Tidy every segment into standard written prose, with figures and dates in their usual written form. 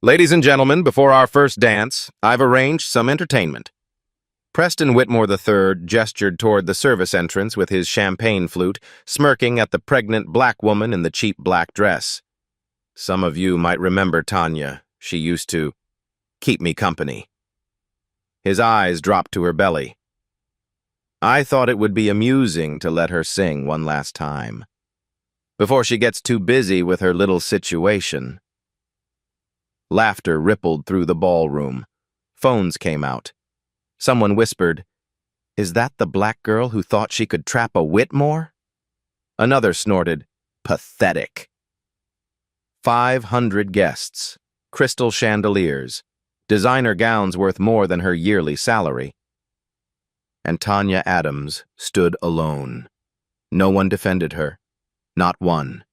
Ladies and gentlemen, before our first dance, I've arranged some entertainment. Preston Whitmore III gestured toward the service entrance with his champagne flute, smirking at the pregnant black woman in the cheap black dress. Some of you might remember Tanya. She used to keep me company. His eyes dropped to her belly. I thought it would be amusing to let her sing one last time, before she gets too busy with her little situation. Laughter rippled through the ballroom. Phones came out. Someone whispered, "Is that the black girl who thought she could trap a Whitmore?" Another snorted, "Pathetic." 500 guests, crystal chandeliers, designer gowns worth more than her yearly salary. And Tanya Adams stood alone. No one defended her. Not one.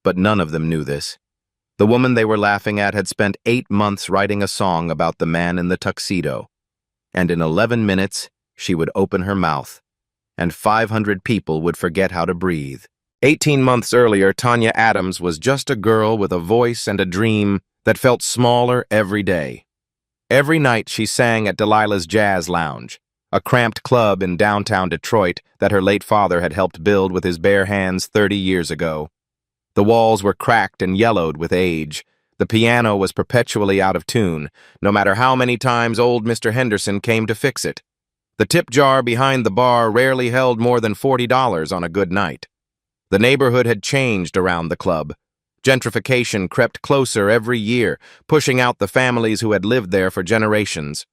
But none of them knew this. The woman they were laughing at had spent 8 months writing a song about the man in the tuxedo. And in 11 minutes, she would open her mouth, and 500 people would forget how to breathe. 18 months earlier, Tanya Adams was just a girl with a voice and a dream that felt smaller every day. Every night she sang at Delilah's Jazz Lounge, a cramped club in downtown Detroit that her late father had helped build with his bare hands 30 years ago. The walls were cracked and yellowed with age. The piano was perpetually out of tune, no matter how many times old Mr. Henderson came to fix it. The tip jar behind the bar rarely held more than $40 on a good night. The neighborhood had changed around the club. Gentrification crept closer every year, pushing out the families who had lived there for generations.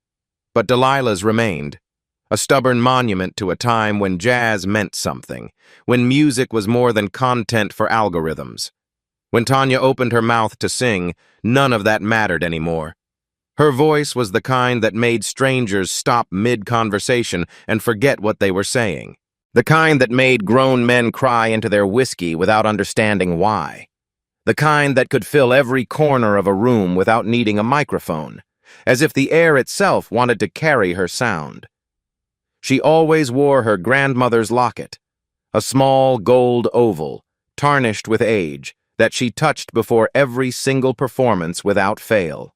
But Delilah's remained, a stubborn monument to a time when jazz meant something, when music was more than content for algorithms. When Tanya opened her mouth to sing, none of that mattered anymore. Her voice was the kind that made strangers stop mid-conversation and forget what they were saying. The kind that made grown men cry into their whiskey without understanding why. The kind that could fill every corner of a room without needing a microphone, as if the air itself wanted to carry her sound. She always wore her grandmother's locket, a small gold oval, tarnished with age, that she touched before every single performance without fail.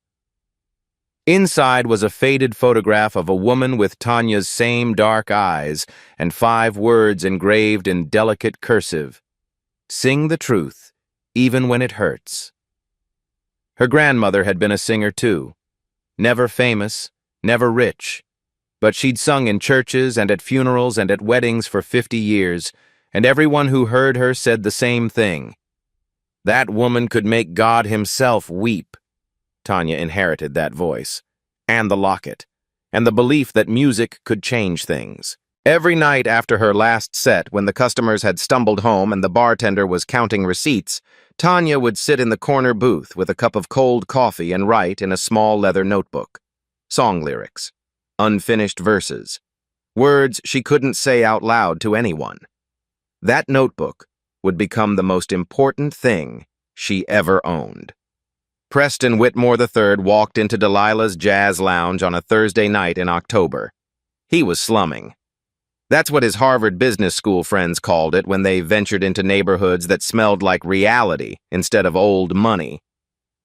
Inside was a faded photograph of a woman with Tanya's same dark eyes and 5 words engraved in delicate cursive. "Sing the truth, even when it hurts." Her grandmother had been a singer too. Never famous, never rich. But she'd sung in churches and at funerals and at weddings for 50 years, and everyone who heard her said the same thing. That woman could make God himself weep. Tanya inherited that voice, and the locket, and the belief that music could change things. Every night after her last set, when the customers had stumbled home and the bartender was counting receipts, Tanya would sit in the corner booth with a cup of cold coffee and write in a small leather notebook. Song lyrics. Unfinished verses. Words she couldn't say out loud to anyone. That notebook would become the most important thing she ever owned. Preston Whitmore III walked into Delilah's Jazz Lounge on a Thursday night in October. He was slumming. That's what his Harvard Business School friends called it when they ventured into neighborhoods that smelled like reality instead of old money.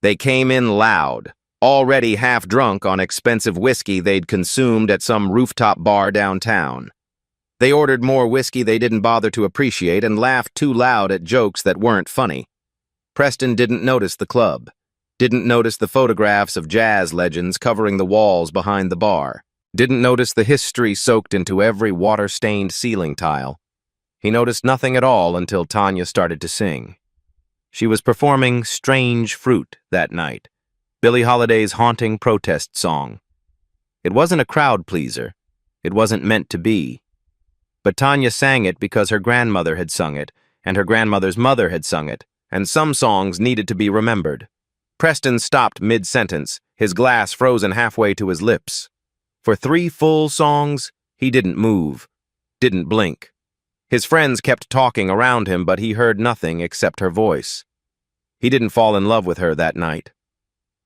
They came in loud, already half drunk on expensive whiskey they'd consumed at some rooftop bar downtown. They ordered more whiskey they didn't bother to appreciate and laughed too loud at jokes that weren't funny. Preston didn't notice the club, didn't notice the photographs of jazz legends covering the walls behind the bar, didn't notice the history soaked into every water-stained ceiling tile. He noticed nothing at all until Tanya started to sing. She was performing Strange Fruit that night, Billie Holiday's haunting protest song. It wasn't a crowd pleaser. It wasn't meant to be. But Tanya sang it because her grandmother had sung it, and her grandmother's mother had sung it, and some songs needed to be remembered. Preston stopped mid-sentence, his glass frozen halfway to his lips. For 3 full songs, he didn't move, didn't blink. His friends kept talking around him, but he heard nothing except her voice. He didn't fall in love with her that night.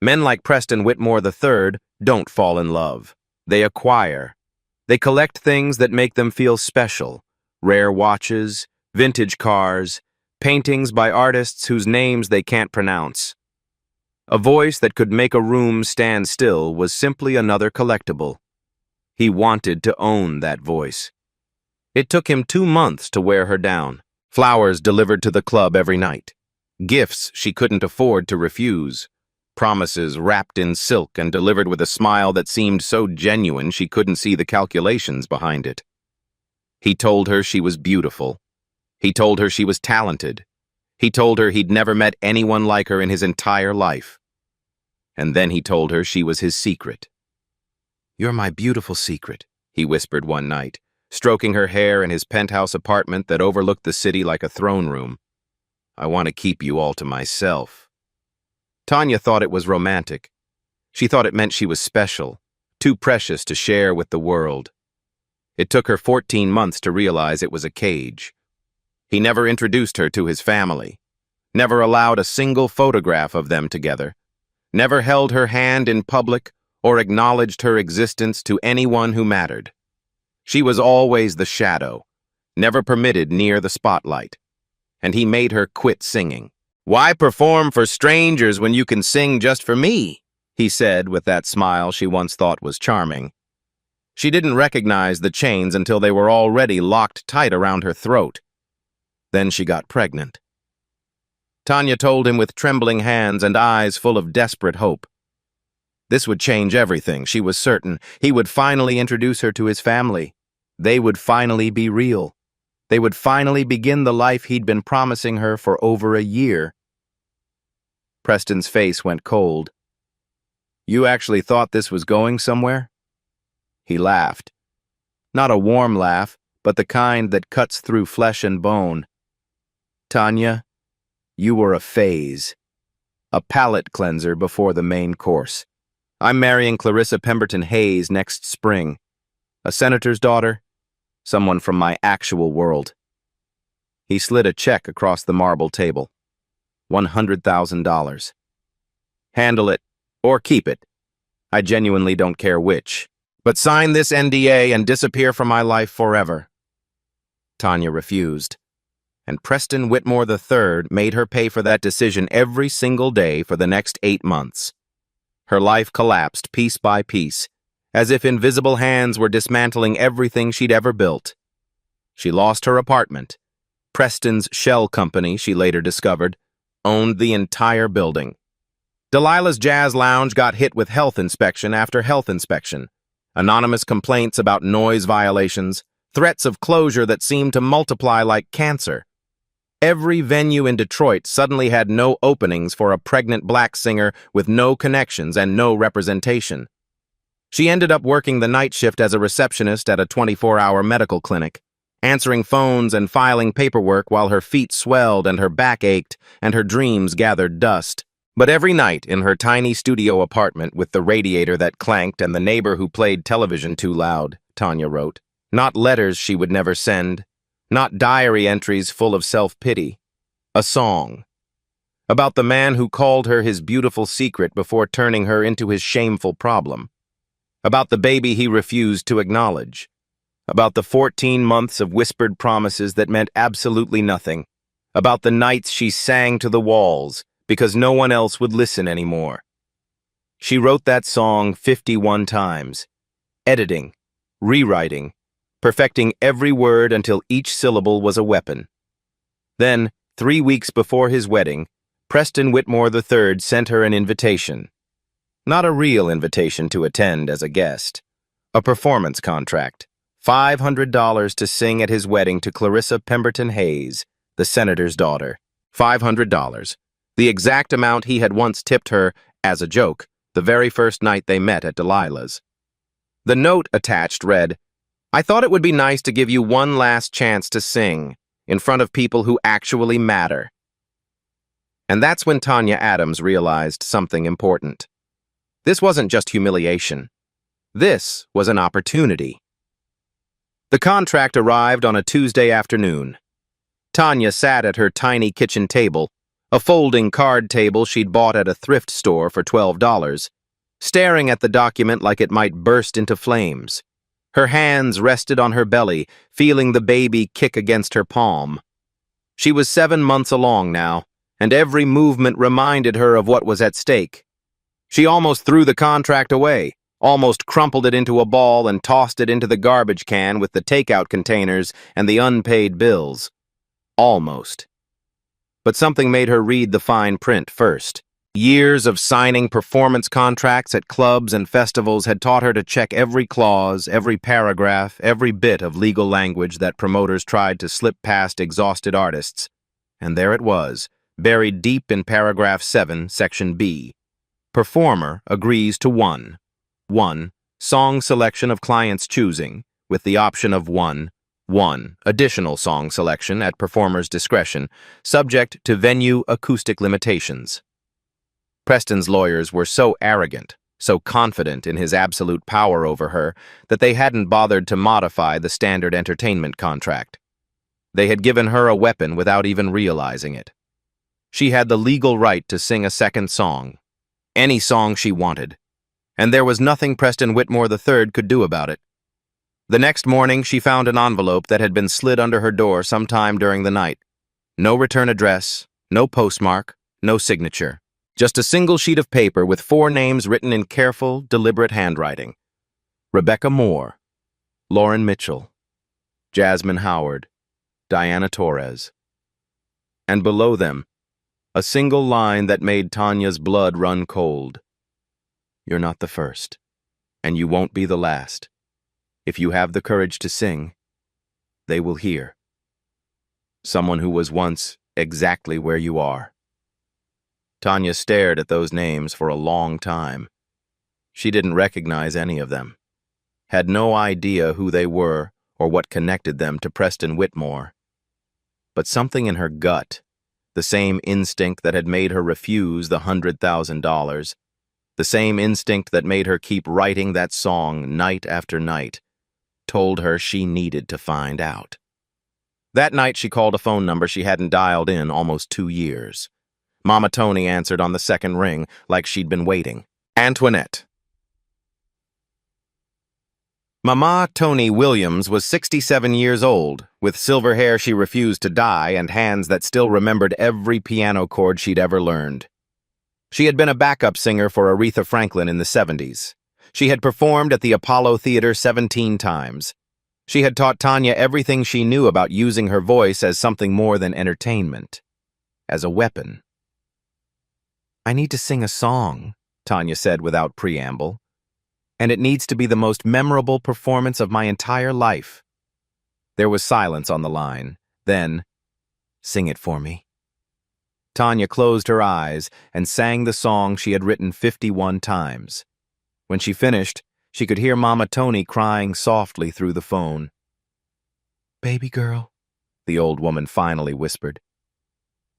Men like Preston Whitmore III don't fall in love. They acquire. They collect things that make them feel special. Rare watches, vintage cars, paintings by artists whose names they can't pronounce. A voice that could make a room stand still was simply another collectible. He wanted to own that voice. It took him 2 months to wear her down. Flowers delivered to the club every night. Gifts she couldn't afford to refuse. Promises wrapped in silk and delivered with a smile that seemed so genuine she couldn't see the calculations behind it. He told her she was beautiful. He told her she was talented. He told her he'd never met anyone like her in his entire life. And then he told her she was his secret. "You're my beautiful secret," he whispered one night, stroking her hair in his penthouse apartment that overlooked the city like a throne room. "I want to keep you all to myself." Tanya thought it was romantic. She thought it meant she was special, too precious to share with the world. It took her 14 months to realize it was a cage. He never introduced her to his family, never allowed a single photograph of them together, never held her hand in public or acknowledged her existence to anyone who mattered. She was always the shadow, never permitted near the spotlight. And he made her quit singing. "Why perform for strangers when you can sing just for me?" he said with that smile she once thought was charming. She didn't recognize the chains until they were already locked tight around her throat. Then she got pregnant. Tanya told him with trembling hands and eyes full of desperate hope. This would change everything, she was certain. He would finally introduce her to his family. They would finally be real. They would finally begin the life he'd been promising her for over a year. Preston's face went cold. "You actually thought this was going somewhere?" He laughed. Not a warm laugh, but the kind that cuts through flesh and bone. "Tanya, you were a phase. A palate cleanser before the main course. I'm marrying Clarissa Pemberton Hayes next spring. A senator's daughter, someone from my actual world." He slid a check across the marble table. $100,000. "Handle it, or keep it. I genuinely don't care which. But sign this NDA and disappear from my life forever." Tanya refused. And Preston Whitmore III made her pay for that decision every single day for the next 8 months. Her life collapsed piece by piece, as if invisible hands were dismantling everything she'd ever built. She lost her apartment. Preston's shell company, she later discovered, owned the entire building. Delilah's Jazz Lounge got hit with health inspection after health inspection. Anonymous complaints about noise violations, threats of closure that seemed to multiply like cancer. Every venue in Detroit suddenly had no openings for a pregnant black singer with no connections and no representation. She ended up working the night shift as a receptionist at a 24-hour medical clinic, answering phones and filing paperwork while her feet swelled and her back ached and her dreams gathered dust. But every night in her tiny studio apartment with the radiator that clanked and the neighbor who played television too loud, Tanya wrote, not letters she would never send, not diary entries full of self-pity, a song. About the man who called her his beautiful secret before turning her into his shameful problem. About the baby he refused to acknowledge. About the 14 months of whispered promises that meant absolutely nothing. About the nights she sang to the walls because no one else would listen anymore. She wrote that song 51 times, editing, rewriting, perfecting every word until each syllable was a weapon. Then, 3 weeks before his wedding, Preston Whitmore III sent her an invitation. Not a real invitation to attend as a guest. A performance contract. $500 to sing at his wedding to Clarissa Pemberton Hayes, the senator's daughter. $500. The exact amount he had once tipped her, as a joke, the very first night they met at Delilah's. The note attached read, "I thought it would be nice to give you one last chance to sing in front of people who actually matter." And that's when Tanya Adams realized something important. This wasn't just humiliation. This was an opportunity. The contract arrived on a Tuesday afternoon. Tanya sat at her tiny kitchen table, a folding card table she'd bought at a thrift store for $12, staring at the document like it might burst into flames. Her hands rested on her belly, feeling the baby kick against her palm. She was 7 months along now, and every movement reminded her of what was at stake. She almost threw the contract away, almost crumpled it into a ball and tossed it into the garbage can with the takeout containers and the unpaid bills. Almost. But something made her read the fine print first. Years of signing performance contracts at clubs and festivals had taught her to check every clause, every paragraph, every bit of legal language that promoters tried to slip past exhausted artists. And there it was, buried deep in paragraph 7, section B. Performer agrees to 1. Song selection of client's choosing, with the option of 1 additional song selection at performer's discretion, subject to venue acoustic limitations. Preston's lawyers were so arrogant, so confident in his absolute power over her, that they hadn't bothered to modify the standard entertainment contract. They had given her a weapon without even realizing it. She had the legal right to sing a second song, any song she wanted, and there was nothing Preston Whitmore III could do about it. The next morning, she found an envelope that had been slid under her door sometime during the night. No return address, no postmark, no signature. Just a single sheet of paper with 4 names written in careful, deliberate handwriting. Rebecca Moore, Lauren Mitchell, Jasmine Howard, Diana Torres. And below them, a single line that made Tanya's blood run cold. You're not the first, and you won't be the last. If you have the courage to sing, they will hear. Someone who was once exactly where you are. Tanya stared at those names for a long time. She didn't recognize any of them, had no idea who they were or what connected them to Preston Whitmore. But something in her gut, the same instinct that had made her refuse the $100,000, the same instinct that made her keep writing that song night after night, told her she needed to find out. That night she called a phone number she hadn't dialed in almost 2 years. Mama Tony answered on the second ring like she'd been waiting. Antoinette. Mama Tony Williams was 67 years old, with silver hair she refused to dye and hands that still remembered every piano chord she'd ever learned. She had been a backup singer for Aretha Franklin in the 70s. She had performed at the Apollo Theater 17 times. She had taught Tanya everything she knew about using her voice as something more than entertainment, as a weapon. I need to sing a song, Tanya said without preamble, and it needs to be the most memorable performance of my entire life. There was silence on the line. Then, sing it for me. Tanya closed her eyes and sang the song she had written 51 times. When she finished, she could hear Mama Tony crying softly through the phone. Baby girl, the old woman finally whispered,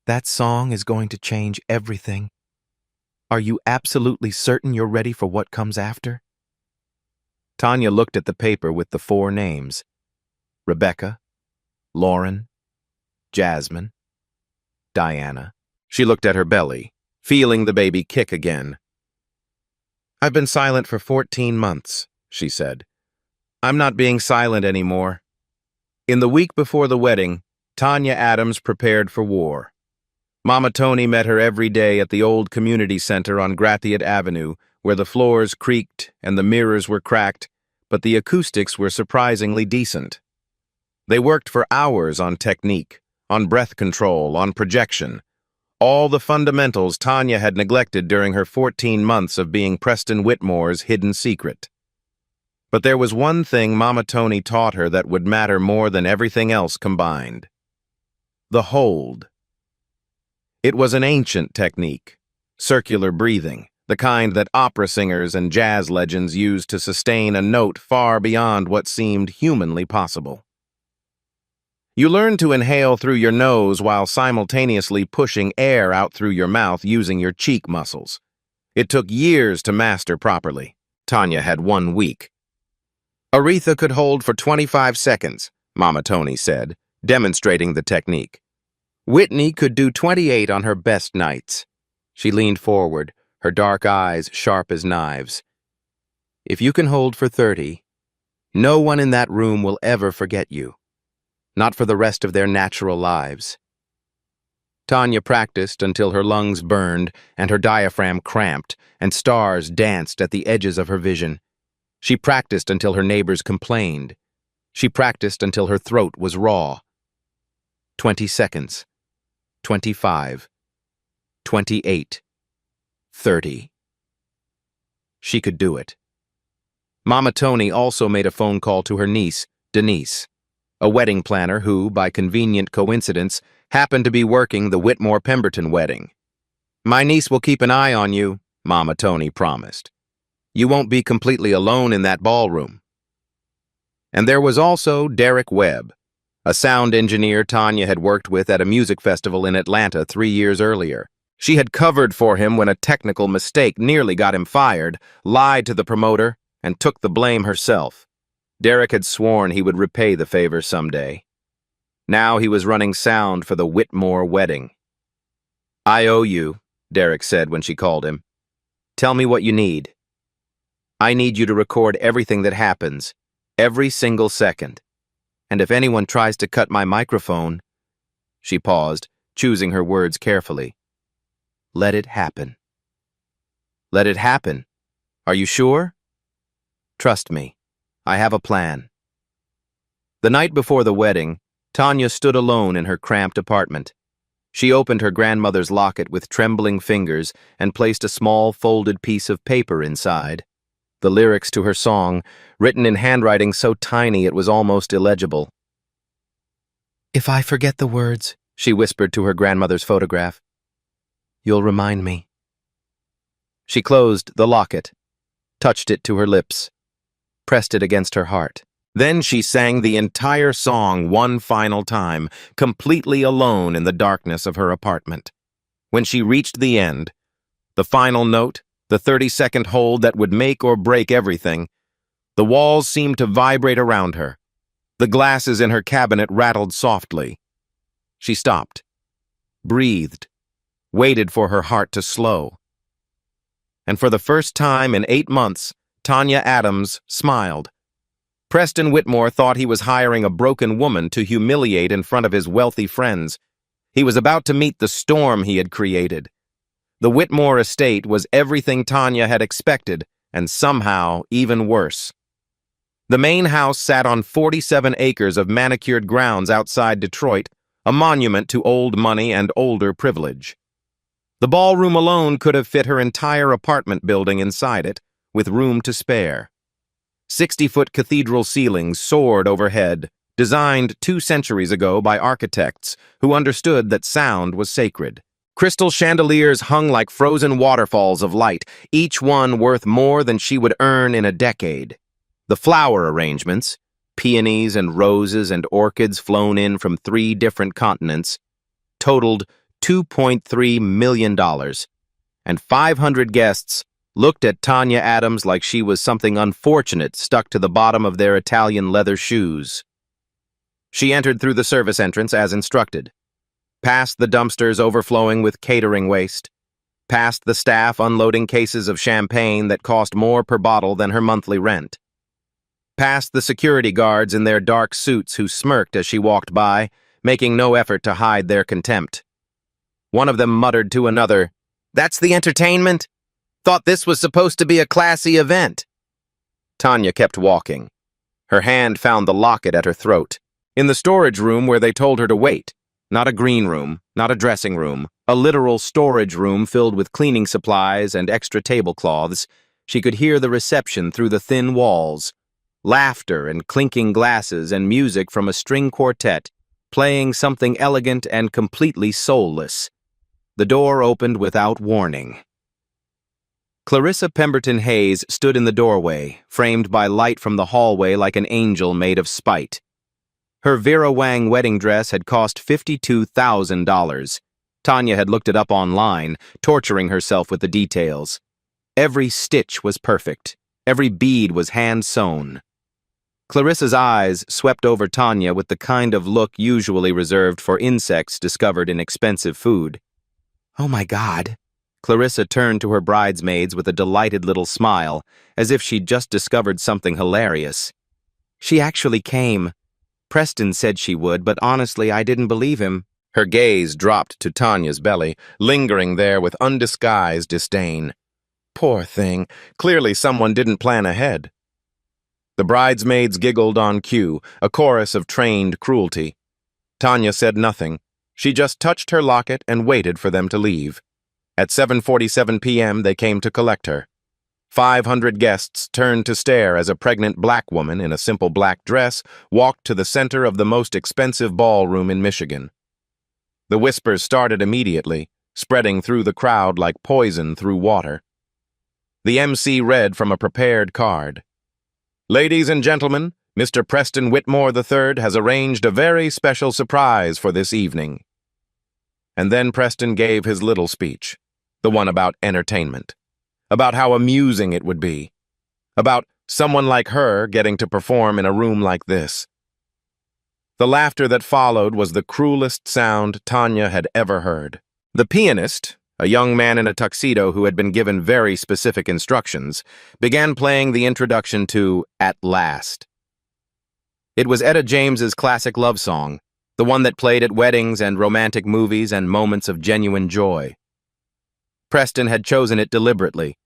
that song is going to change everything. Are you absolutely certain you're ready for what comes after? Tanya looked at the paper with the 4 names. Rebecca, Lauren, Jasmine, Diana. She looked at her belly, feeling the baby kick again. I've been silent for 14 months, she said. I'm not being silent anymore. In the week before the wedding, Tanya Adams prepared for war. Mama Tony met her every day at the old community center on Gratiot Avenue, where the floors creaked and the mirrors were cracked, but the acoustics were surprisingly decent. They worked for hours on technique, on breath control, on projection, all the fundamentals Tanya had neglected during her 14 months of being Preston Whitmore's hidden secret. But there was one thing Mama Tony taught her that would matter more than everything else combined. The hold. It was an ancient technique, circular breathing, the kind that opera singers and jazz legends used to sustain a note far beyond what seemed humanly possible. You learn to inhale through your nose while simultaneously pushing air out through your mouth using your cheek muscles. It took years to master properly. Tanya had 1 week. Aretha could hold for 25 seconds, Mama Tony said, demonstrating the technique. Whitney could do 28 on her best nights. She leaned forward, her dark eyes sharp as knives. If you can hold for 30, no one in that room will ever forget you. Not for the rest of their natural lives. Tanya practiced until her lungs burned and her diaphragm cramped, and stars danced at the edges of her vision. She practiced until her neighbors complained. She practiced until her throat was raw. 20 seconds. 25. 28. 30. She could do it. Mama Tony also made a phone call to her niece, Denise, a wedding planner who, by convenient coincidence, happened to be working the Whitmore-Pemberton wedding. "My niece will keep an eye on you," Mama Tony promised. "You won't be completely alone in that ballroom." And there was also Derek Webb, a sound engineer Tanya had worked with at a music festival in Atlanta 3 years earlier. She had covered for him when a technical mistake nearly got him fired, lied to the promoter, and took the blame herself. Derek had sworn he would repay the favor someday. Now he was running sound for the Whitmore wedding. "I owe you," Derek said when she called him. "Tell me what you need. I need you to record everything that happens, every single second. And if anyone tries to cut my microphone—" She paused, choosing her words carefully. "Let it happen." "Let it happen? Are you sure?" "Trust me. I have a plan." The night before the wedding, Tanya stood alone in her cramped apartment. She opened her grandmother's locket with trembling fingers and placed a small folded piece of paper inside. The lyrics to her song, written in handwriting so tiny it was almost illegible. "If I forget the words," she whispered to her grandmother's photograph, "you'll remind me." She closed the locket, touched it to her lips, pressed it against her heart. Then she sang the entire song one final time, completely alone in the darkness of her apartment. When she reached the end, the final note, the 30-second hold that would make or break everything, the walls seemed to vibrate around her. The glasses in her cabinet rattled softly. She stopped, breathed, waited for her heart to slow. And for the first time in 8 months, Tanya Adams smiled. Preston Whitmore thought he was hiring a broken woman to humiliate in front of his wealthy friends. He was about to meet the storm he had created. The Whitmore estate was everything Tanya had expected, and somehow even worse. The main house sat on 47 acres of manicured grounds outside Detroit, a monument to old money and older privilege. The ballroom alone could have fit her entire apartment building inside it, with room to spare. 60-foot cathedral ceilings soared overhead, designed 2 centuries ago by architects who understood that sound was sacred. Crystal chandeliers hung like frozen waterfalls of light, each one worth more than she would earn in a decade. The flower arrangements, peonies and roses and orchids flown in from 3 different continents, totaled $2.3 million, and 500 guests looked at Tanya Adams like she was something unfortunate stuck to the bottom of their Italian leather shoes. She entered through the service entrance as instructed, past the dumpsters overflowing with catering waste, past the staff unloading cases of champagne that cost more per bottle than her monthly rent, past the security guards in their dark suits who smirked as she walked by, making no effort to hide their contempt. One of them muttered to another, "That's the entertainment? Thought this was supposed to be a classy event." Tanya kept walking. Her hand found the locket at her throat. In the storage room where they told her to wait, not a green room, not a dressing room, a literal storage room filled with cleaning supplies and extra tablecloths, she could hear the reception through the thin walls, laughter and clinking glasses and music from a string quartet, playing something elegant and completely soulless. The door opened without warning. Clarissa Pemberton Hayes stood in the doorway, framed by light from the hallway like an angel made of spite. Her Vera Wang wedding dress had cost $52,000. Tanya had looked it up online, torturing herself with the details. Every stitch was perfect. Every bead was hand-sewn. Clarissa's eyes swept over Tanya with the kind of look usually reserved for insects discovered in expensive food. "Oh my God." Clarissa turned to her bridesmaids with a delighted little smile, as if she'd just discovered something hilarious. "She actually came. Preston said she would, but honestly, I didn't believe him." Her gaze dropped to Tanya's belly, lingering there with undisguised disdain. Poor thing, clearly someone didn't plan ahead. The bridesmaids giggled on cue, a chorus of trained cruelty. Tanya said nothing. She just touched her locket and waited for them to leave. At 7:47 p.m., they came to collect her. 500 guests turned to stare as a pregnant black woman in a simple black dress walked to the center of the most expensive ballroom in Michigan. The whispers started immediately, spreading through the crowd like poison through water. The MC read from a prepared card. "Ladies and gentlemen, Mr. Preston Whitmore III has arranged a very special surprise for this evening." And then Preston gave his little speech, the one about entertainment, about how amusing it would be, about someone like her getting to perform in a room like this. The laughter that followed was the cruelest sound Tanya had ever heard. The pianist, a young man in a tuxedo who had been given very specific instructions, began playing the introduction to At Last. It was Etta James's classic love song, the one that played at weddings and romantic movies and moments of genuine joy. Preston had chosen it deliberately.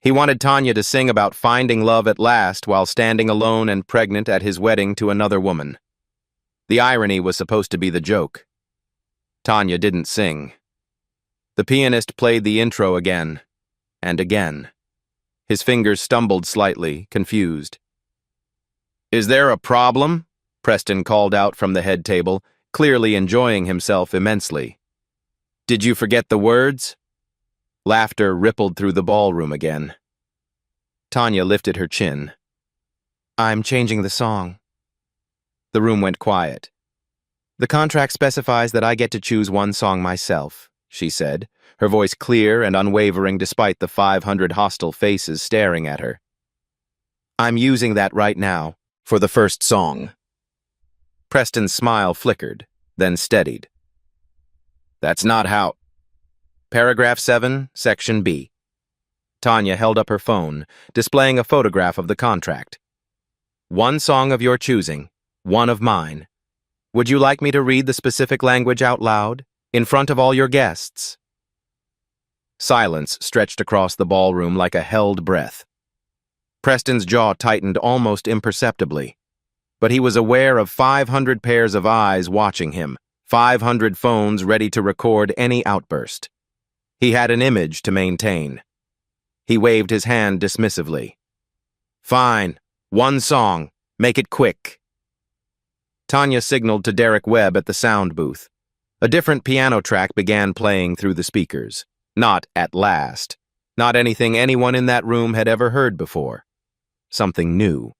He wanted Tanya to sing about finding love at last while standing alone and pregnant at his wedding to another woman. The irony was supposed to be the joke. Tanya didn't sing. The pianist played the intro again, and again. His fingers stumbled slightly, confused. "Is there a problem?" Preston called out from the head table, clearly enjoying himself immensely. "Did you forget the words?" Laughter rippled through the ballroom again. Tanya lifted her chin. "I'm changing the song." The room went quiet. "The contract specifies that I get to choose one song myself," she said, her voice clear and unwavering despite the 500 hostile faces staring at her. "I'm using that right now, for the first song." Preston's smile flickered, then steadied. "That's not how—" Paragraph 7, Section B. Tanya held up her phone, displaying a photograph of the contract. "One song of your choosing, one of mine. Would you like me to read the specific language out loud, in front of all your guests?" Silence stretched across the ballroom like a held breath. Preston's jaw tightened almost imperceptibly, but he was aware of 500 pairs of eyes watching him, 500 phones ready to record any outburst. He had an image to maintain. He waved his hand dismissively. "Fine, one song, make it quick." Tanya signaled to Derek Webb at the sound booth. A different piano track began playing through the speakers. Not At Last. Not anything anyone in that room had ever heard before. Something new.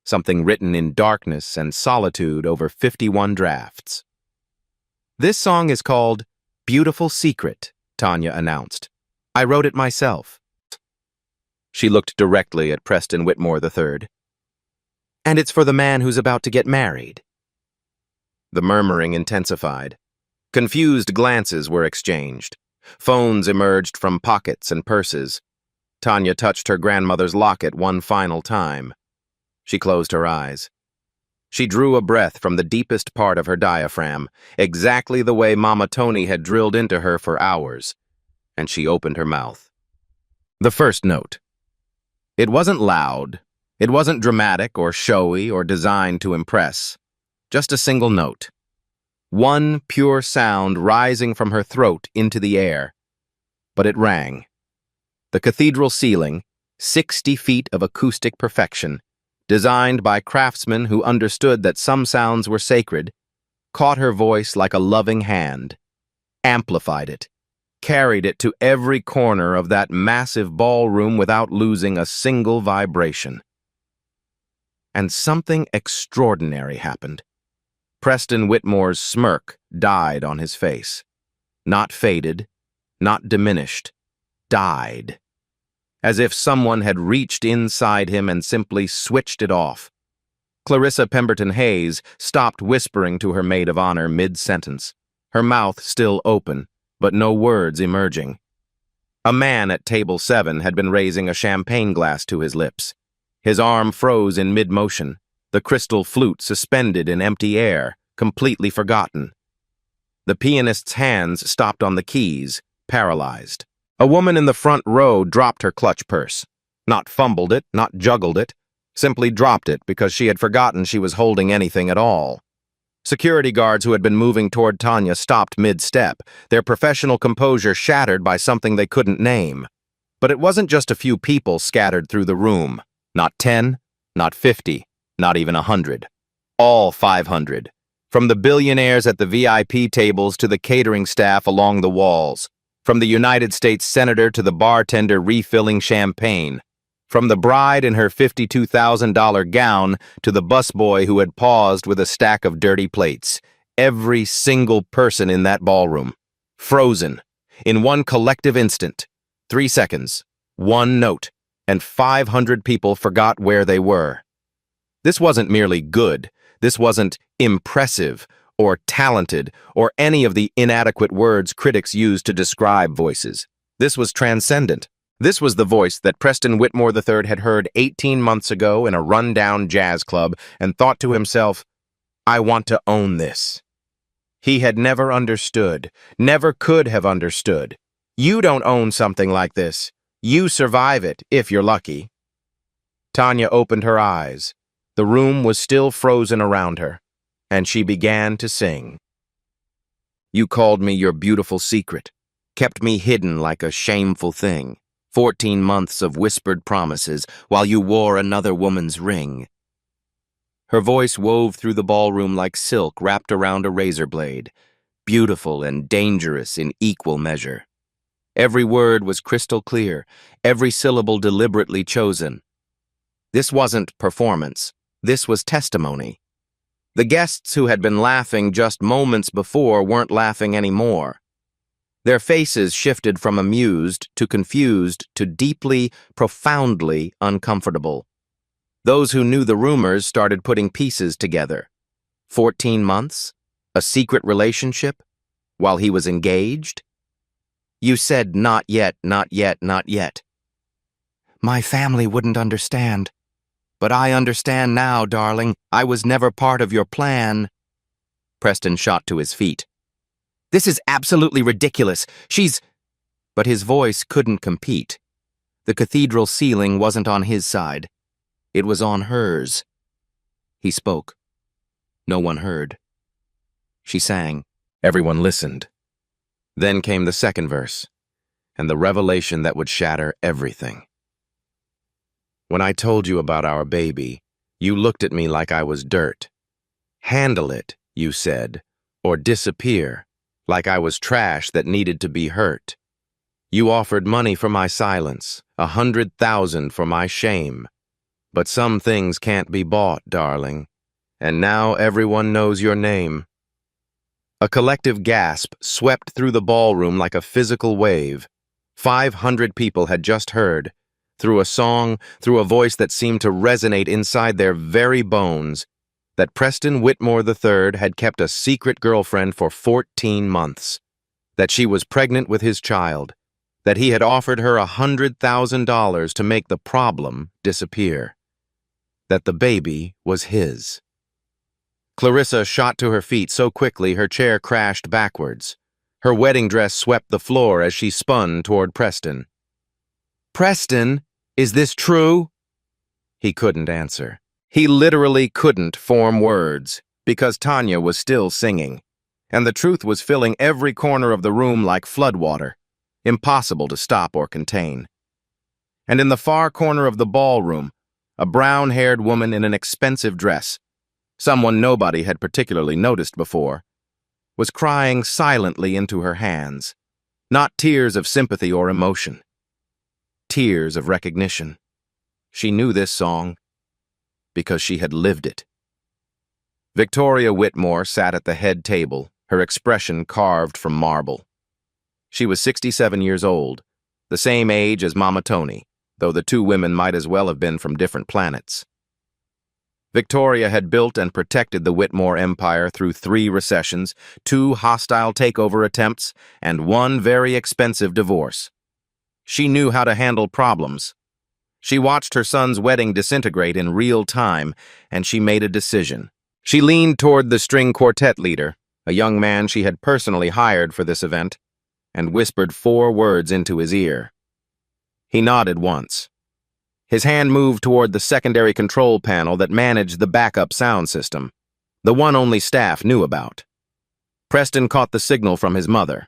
Something written in darkness and solitude over 51 drafts. "This song is called Beautiful Secret," Tanya announced. "I wrote it myself." She looked directly at Preston Whitmore III. "And it's for the man who's about to get married." The murmuring intensified. Confused glances were exchanged. Phones emerged from pockets and purses. Tanya touched her grandmother's locket one final time. She closed her eyes. She drew a breath from the deepest part of her diaphragm, exactly the way Mama Tony had drilled into her for hours, and she opened her mouth. The first note. It wasn't loud. It wasn't dramatic or showy or designed to impress. Just a single note. One pure sound rising from her throat into the air. But it rang. The cathedral ceiling, 60 feet of acoustic perfection, designed by craftsmen who understood that some sounds were sacred, caught her voice like a loving hand, amplified it, carried it to every corner of that massive ballroom without losing a single vibration. And something extraordinary happened. Preston Whitmore's smirk died on his face. Not faded, not diminished, died. As if someone had reached inside him and simply switched it off. Clarissa Pemberton Hayes stopped whispering to her maid of honor mid-sentence, her mouth still open, but no words emerging. A man at table 7 had been raising a champagne glass to his lips. His arm froze in mid-motion, the crystal flute suspended in empty air, completely forgotten. The pianist's hands stopped on the keys, paralyzed. A woman in the front row dropped her clutch purse. Not fumbled it, not juggled it, simply dropped it because she had forgotten she was holding anything at all. Security guards who had been moving toward Tanya stopped mid-step, their professional composure shattered by something they couldn't name. But it wasn't just a few people scattered through the room. Not 10, not 50, not even 100. All 500. From the billionaires at the VIP tables to the catering staff along the walls. From the United States Senator to the bartender refilling champagne. From the bride in her $52,000 gown to the busboy who had paused with a stack of dirty plates. Every single person in that ballroom. Frozen. In one collective instant. 3 seconds. One note. And 500 people forgot where they were. This wasn't merely good. This wasn't impressive or talented or any of the inadequate words critics use to describe voices. This was transcendent. This was the voice that Preston Whitmore III had heard 18 months ago in a rundown jazz club and thought to himself, I want to own this. He had never understood, never could have understood. You don't own something like this. You survive it, if you're lucky. Tanya opened her eyes. The room was still frozen around her, and she began to sing. You called me your beautiful secret, kept me hidden like a shameful thing. 14 months of whispered promises while you wore another woman's ring. Her voice wove through the ballroom like silk wrapped around a razor blade, beautiful and dangerous in equal measure. Every word was crystal clear, every syllable deliberately chosen. This wasn't performance, this was testimony. The guests who had been laughing just moments before weren't laughing anymore. Their faces shifted from amused to confused to deeply, profoundly uncomfortable. Those who knew the rumors started putting pieces together. 14 months? A secret relationship? While he was engaged? You said not yet, not yet, not yet. My family wouldn't understand. But I understand now, darling. I was never part of your plan. Preston shot to his feet. This is absolutely ridiculous. But his voice couldn't compete. The cathedral ceiling wasn't on his side. It was on hers. He spoke. No one heard. She sang. Everyone listened. Then came the second verse, and the revelation that would shatter everything. When I told you about our baby, you looked at me like I was dirt. Handle it, you said, or disappear. Like I was trash that needed to be hurt. You offered money for my silence, 100,000 for my shame. But some things can't be bought, darling. And now everyone knows your name. A collective gasp swept through the ballroom like a physical wave. 500 people had just heard, through a song, through a voice that seemed to resonate inside their very bones, that Preston Whitmore III had kept a secret girlfriend for 14 months, that she was pregnant with his child, that he had offered her $100,000 to make the problem disappear, that the baby was his. Clarissa shot to her feet so quickly her chair crashed backwards. Her wedding dress swept the floor as she spun toward Preston. Preston, is this true? He couldn't answer. He literally couldn't form words, because Tanya was still singing, and the truth was filling every corner of the room like floodwater, impossible to stop or contain. And in the far corner of the ballroom, a brown-haired woman in an expensive dress, someone nobody had particularly noticed before, was crying silently into her hands, not tears of sympathy or emotion, tears of recognition. She knew this song, because she had lived it. Victoria Whitmore sat at the head table, her expression carved from marble. She was 67 years old, the same age as Mama Tony, though the two women might as well have been from different planets. Victoria had built and protected the Whitmore empire through 3 recessions, 2 hostile takeover attempts, and 1 very expensive divorce. She knew how to handle problems. She watched her son's wedding disintegrate in real time, and she made a decision. She leaned toward the string quartet leader, a young man she had personally hired for this event, and whispered 4 words into his ear. He nodded once. His hand moved toward the secondary control panel that managed the backup sound system, the one only staff knew about. Preston caught the signal from his mother.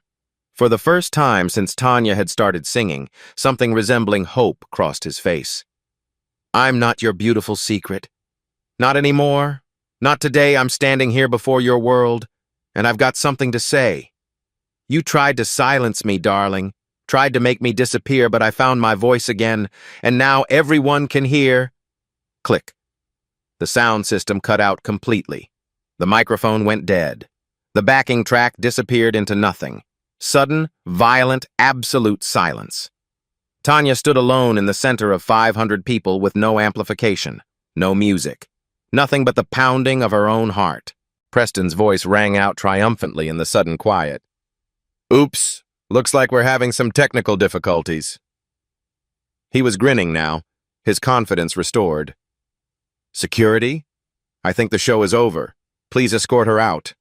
For the first time since Tanya had started singing, something resembling hope crossed his face. "I'm not your beautiful secret. Not anymore. Not today. I'm standing here before your world, and I've got something to say. You tried to silence me, darling. Tried to make me disappear, but I found my voice again, and now everyone can hear." Click. The sound system cut out completely. The microphone went dead. The backing track disappeared into nothing. Sudden, violent, absolute silence. Tanya stood alone in the center of 500 people with no amplification, no music, nothing but the pounding of her own heart. Preston's voice rang out triumphantly in the sudden quiet. "Oops, looks like we're having some technical difficulties." He was grinning now, his confidence restored. "Security? I think the show is over. Please escort her out."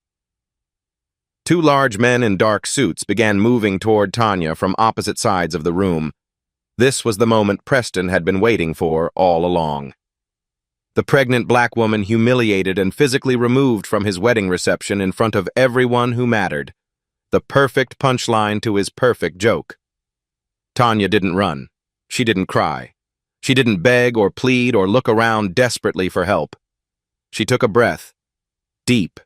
2 large men in dark suits began moving toward Tanya from opposite sides of the room. This was the moment Preston had been waiting for all along. The pregnant black woman humiliated and physically removed from his wedding reception in front of everyone who mattered. The perfect punchline to his perfect joke. Tanya didn't run. She didn't cry. She didn't beg or plead or look around desperately for help. She took a breath, deep,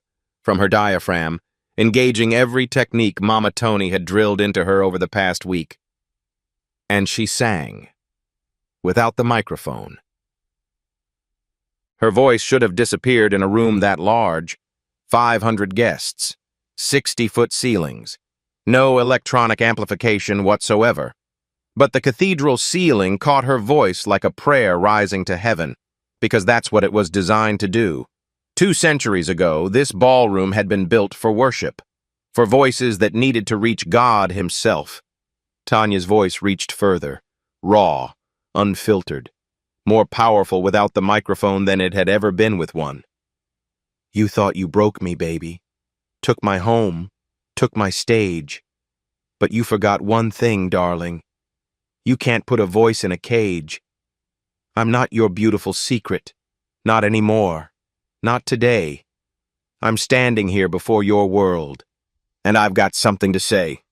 from her diaphragm, engaging every technique Mama Tony had drilled into her over the past week. And she sang, without the microphone. Her voice should have disappeared in a room that large. 500 guests, 60-foot ceilings, no electronic amplification whatsoever. But the cathedral ceiling caught her voice like a prayer rising to heaven, because that's what it was designed to do. 2 centuries ago, this ballroom had been built for worship, for voices that needed to reach God himself. Tanya's voice reached further, raw, unfiltered, more powerful without the microphone than it had ever been with one. "You thought you broke me, baby. Took my home, took my stage. But you forgot one thing, darling. You can't put a voice in a cage. I'm not your beautiful secret. Not anymore. Not today. I'm standing here before your world, and I've got something to say."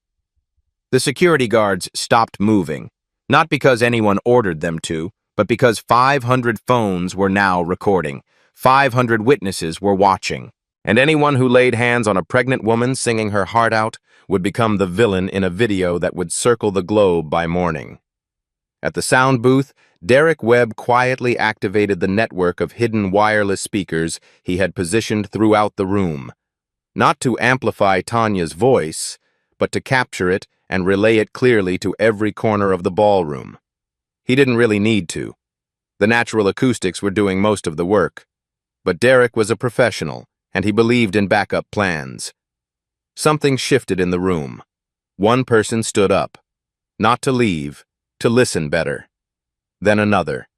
The security guards stopped moving, not because anyone ordered them to, but because 500 phones were now recording. 500 witnesses were watching, and anyone who laid hands on a pregnant woman singing her heart out would become the villain in a video that would circle the globe by morning. At the sound booth, Derek Webb quietly activated the network of hidden wireless speakers he had positioned throughout the room, not to amplify Tanya's voice, but to capture it and relay it clearly to every corner of the ballroom. He didn't really need to. The natural acoustics were doing most of the work. But Derek was a professional, and he believed in backup plans. Something shifted in the room. One person stood up, not to leave, to listen better. Then another.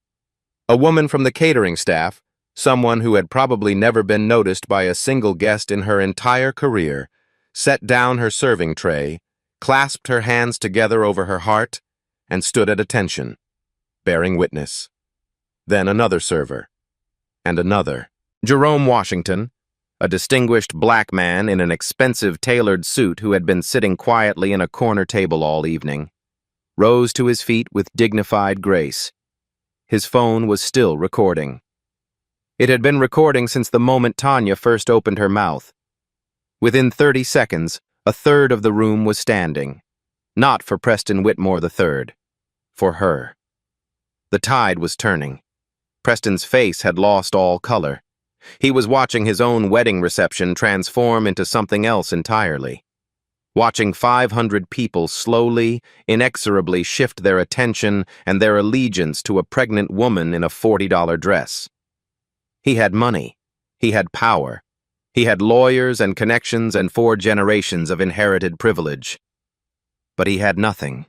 A woman from the catering staff, someone who had probably never been noticed by a single guest in her entire career, set down her serving tray, clasped her hands together over her heart, and stood at attention, bearing witness. Then another server, and another. Jerome Washington, a distinguished black man in an expensive tailored suit who had been sitting quietly in a corner table all evening, rose to his feet with dignified grace. His phone was still recording. It had been recording since the moment Tanya first opened her mouth. Within 30 seconds, a third of the room was standing. Not for Preston Whitmore III. For her. The tide was turning. Preston's face had lost all color. He was watching his own wedding reception transform into something else entirely. Watching 500 people slowly, inexorably shift their attention and their allegiance to a pregnant woman in a $40 dress. He had money. He had power. He had lawyers and connections and 4 generations of inherited privilege. But he had nothing.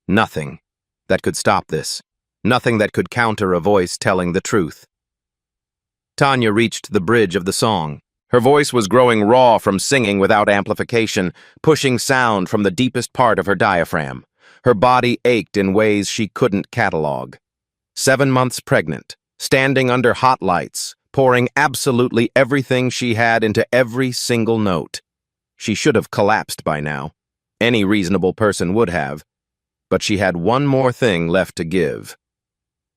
Nothing that could stop this. Nothing that could counter a voice telling the truth. Tanya reached the bridge of the song, Her voice was growing raw from singing without amplification, pushing sound from the deepest part of her diaphragm. Her body ached in ways she couldn't catalog. 7 months pregnant, standing under hot lights, pouring absolutely everything she had into every single note. She should have collapsed by now. Any reasonable person would have. But she had one more thing left to give.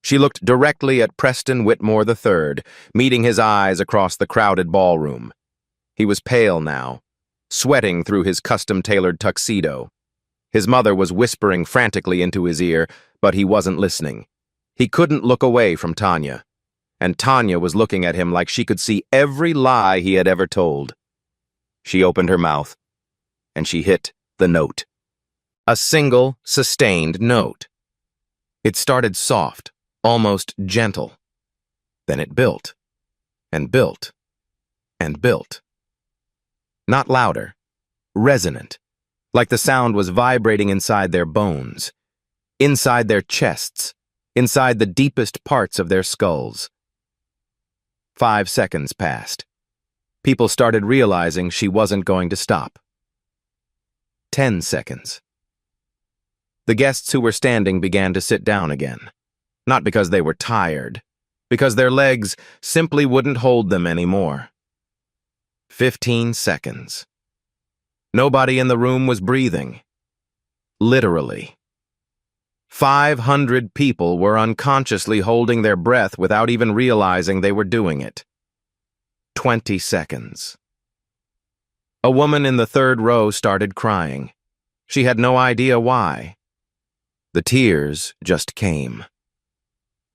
She looked directly at Preston Whitmore III, meeting his eyes across the crowded ballroom. He was pale now, sweating through his custom-tailored tuxedo. His mother was whispering frantically into his ear, but he wasn't listening. He couldn't look away from Tanya, and Tanya was looking at him like she could see every lie he had ever told. She opened her mouth, and she hit the note. A single, sustained note. It started soft, almost gentle. Then it built, and built, and built. Not louder, resonant, like the sound was vibrating inside their bones, inside their chests, inside the deepest parts of their skulls. 5 seconds passed. People started realizing she wasn't going to stop. 10 seconds. The guests who were standing began to sit down again. Not because they were tired, because their legs simply wouldn't hold them anymore. 15 seconds. Nobody in the room was breathing. Literally. 500 people were unconsciously holding their breath without even realizing they were doing it. 20 seconds. A woman in the third row started crying. She had no idea why. The tears just came.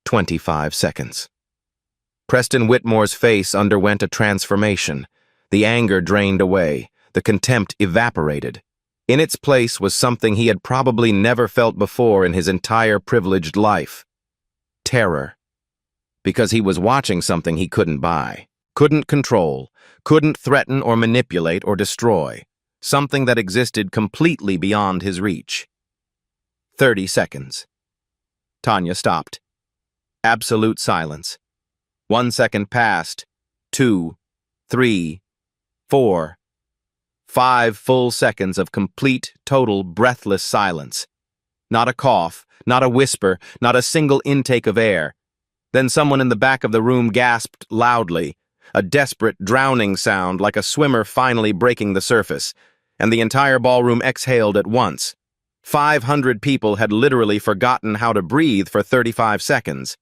25 seconds. Preston Whitmore's face underwent a transformation. The anger drained away. The contempt evaporated. In its place was something he had probably never felt before in his entire privileged life. Terror. Because he was watching something he couldn't buy, couldn't control, couldn't threaten or manipulate or destroy. Something that existed completely beyond his reach. 30 seconds. Tanya stopped. Absolute silence. 1 second passed. 2, 3, 4, 5 full seconds of complete, total, breathless silence. Not a cough, not a whisper, not a single intake of air. Then someone in the back of the room gasped loudly, a desperate, drowning sound like a swimmer finally breaking the surface, and the entire ballroom exhaled at once. 500 people had literally forgotten how to breathe for 35 seconds.